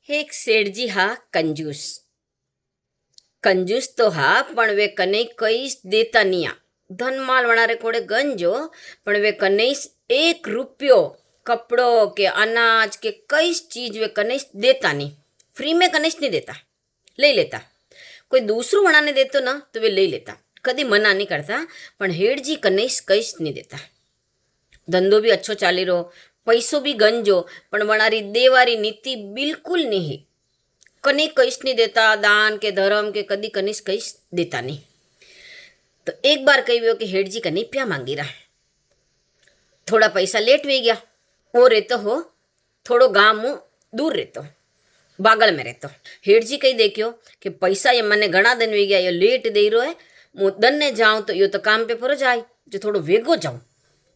एक सेठजी हा कंजूस। कंजूस तो हा पण वे कने कई देता निया। धन माल वणारे कोड़े गंजो पण वे कने एक रुपयो कपड़ो के अनाज के कई चीज वे कने देता नहीं। फ्री में कने नहीं देता, ले लेता। कोई दूसरो वणाने देतो ना तो वे ले लेता, कदी मना नहीं करता। पण हेड़जी कने कई नहीं देता। धंधो भी अच्छो चाली रो, पैसो भी गंजो, पण वणारी देवारी नीति बिल्कुल नहीं। कनी कईश नहीं देता, दान के धर्म के कदी कनीश कईश देता नहीं। तो एक बार कही कि हेठजी कनी प्या मांगी रहा, थोड़ा पैसा लेट वे गया। वो रहतो हो थोड़ो गांव मु दूर रहतो, बागल में रहतो। हेठजी कही देखियो कि पैसा ये मने घना दिन वे गया, ये लेट दे रो है। मु दन ने जाऊँ तो यो तो काम पे फरो जाए, जो थोड़ो वेगो जाऊँ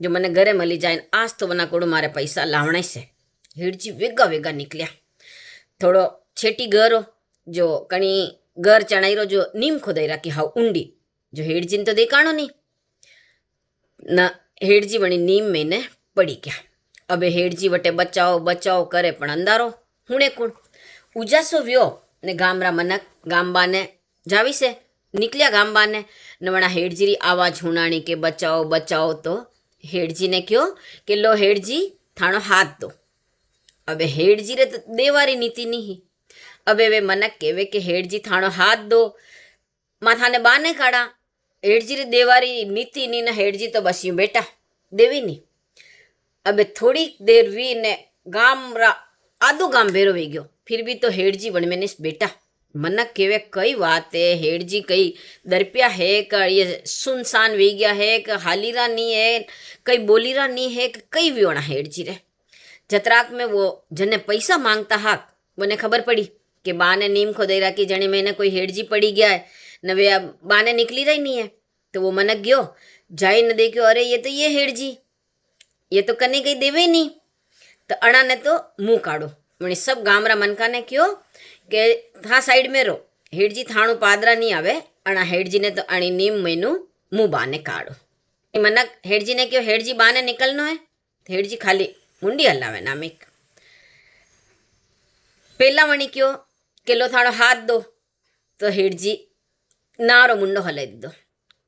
जो मने घरे मली जाए। आज तो बना कोड़ो मारे पैसा लावणे से। हेठजी वेगा वेगा निकलिया। थोड़ो छेटी गरो जो कणी घर चढ़ाई रो जो नीम खोदाई रखी हाउ ऊंडी, जो हेड़जी तो देखाणो नहीं न। हेड़जी वणी नीम में ने पड़ी गया। अबे हेड़जी वटे बचाओ बचाओ करे पण अंधारो हुणे कुण। उजासो व्यो ने गामरा मनक गामबा ने जावी से निकलिया। गामबा ने वणा हेड़जी री आवाज हुणाणी के बचाओ बचाओ। तो हेड़जी ने कहो कि लो हेड़जी थाणो हाथ दो। अबे हेड़जी रे तो देवारी नीति नहीं। अबे वे मनक केवे के हेड़जी थाणो हाथ दो, माथा ने बाने काढ़ा। हेड़जी रे देवारी नीति नहीं ना। हेड़जी तो बस यूं बेटा देवी नहीं। अबे थोड़ी देर वी ने गाम रा आधो गाम भेरो वे गयो, फिर भी तो हेड़जी वण में निस बेटा। मनक केवे कई बात है, हेड़जी कई दरपिया है का ये सुनसान वे गया है कि हालीरा नहीं है, कई बोलीरा नहीं है, कई भी होना हेड़जी रे। जतराक में वो जने पैसा मांगता हाक वो खबर पड़ी कि बा ने नीम खोदाई रखी, जने मैंने कोई हेड़जी पड़ी गया है न। वे अब बा ने निकली रही नहीं है। तो वो मनक गयो जाए न देखियो, अरे ये तो ये हेड़जी, ये तो कने कहीं देवे नहीं। तो अणा ने तो मुँह काढ़ो। वही सब गामरा मनका ने कहो कि था साइड में रो, हेड़जी थाणु पादरा नहीं आवे। अणा हेड़जी ने तो अणी नीम महीनू मुँह बाने काढ़ो। मनक हेड़जी ने कहो हेड़जी बाने निकलनो है। हेड़जी खाली मुंडी हलावे नामिक। पेला वणी क्यों के लो थाणो हाथ दो। तो हेड़जी नारो मुंडो हलाई दीधो।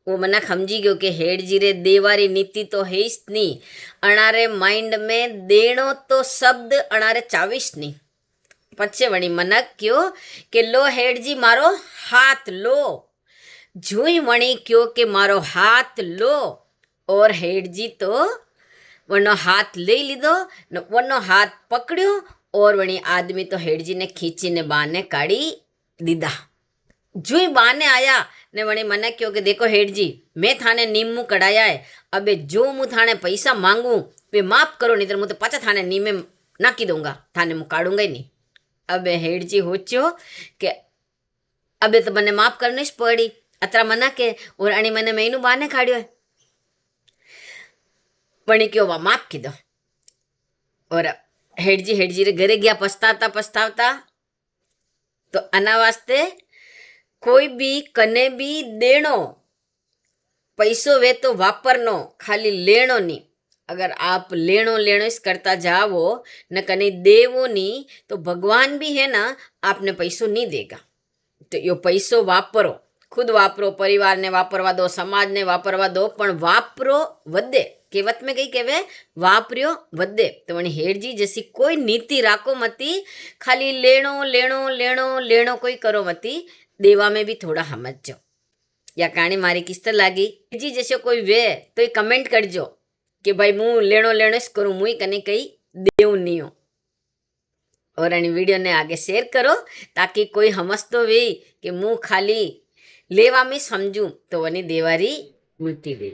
वो मनक समझी गयो कि हेड़जी रे देवारी नीति तो है ही नहीं। अणारे माइंड में देणो तो शब्द अणारे चावीस नहीं। पछे वणी मनक क्यों के लो हेड़जी मारो हाथ लो। जोई वणी क्यों के मारो हाथ लो। और हेड़जी तो वनो हाथ ले लीधो न वनो हाथ पकड़ियो। और वणी आदमी तो हेड़जी ने खींची ने बाने काढ़ी दीधा। जुई बाने आया ने वणी मने क्यों कि देखो हेड़जी मैं थाने नीम मुँह कढ़ाया है। अबे जो मुँह थाने पैसा मांगू वे माफ करो, नहीं तो मुँह तो पाचा थाने नीम में नाकी दूंगा, थाने मुँह काढ़ूंगा ही नहीं। अबे हेड़जी होच्यो कि अबे तो मने माफ करनी ज पड़ी, अतरा मना के। और अणी मने महीनू बाने काढ़ियो है। वणी क्यों वा माफ की दो। और हेड़जी रे घरे गया पछतावता पछतावता। तो आना वास्ते कोई भी कने भी देणो पैसो वे तो वापरनो, खाली लेणो नहीं। अगर आप लेणो लेणो इस करता जाओ न कने देवो नहीं तो भगवान भी है ना आपने पैसो नहीं देगा। तो यो पैसो वापरो, खुद वापरो, परिवार ने वापरवा दो, समाज ने वापरवा दो, पण वापरो वधे। कहेवत में कही कहे वापरियो वधे। तो वणी हेड़जी जैसी कोई नीति राखो मती, खाली लेणो लेणो लेणो लेणो कोई करो मती, देवा में भी थोड़ा समझो। या कहानी मारी किस तरह लागी जी जैसे कोई वे तो कमेंट करजो कि भाई मुँह लेणो लेणो स करूँ, मुँह कने कहीं देव नहीं हो। और अनी वीडियो ने आगे शेयर करो ताकि कोई समझतो वे कि मुँह खाली लेवा में समझूं तो वनी देवारी मिलती गई।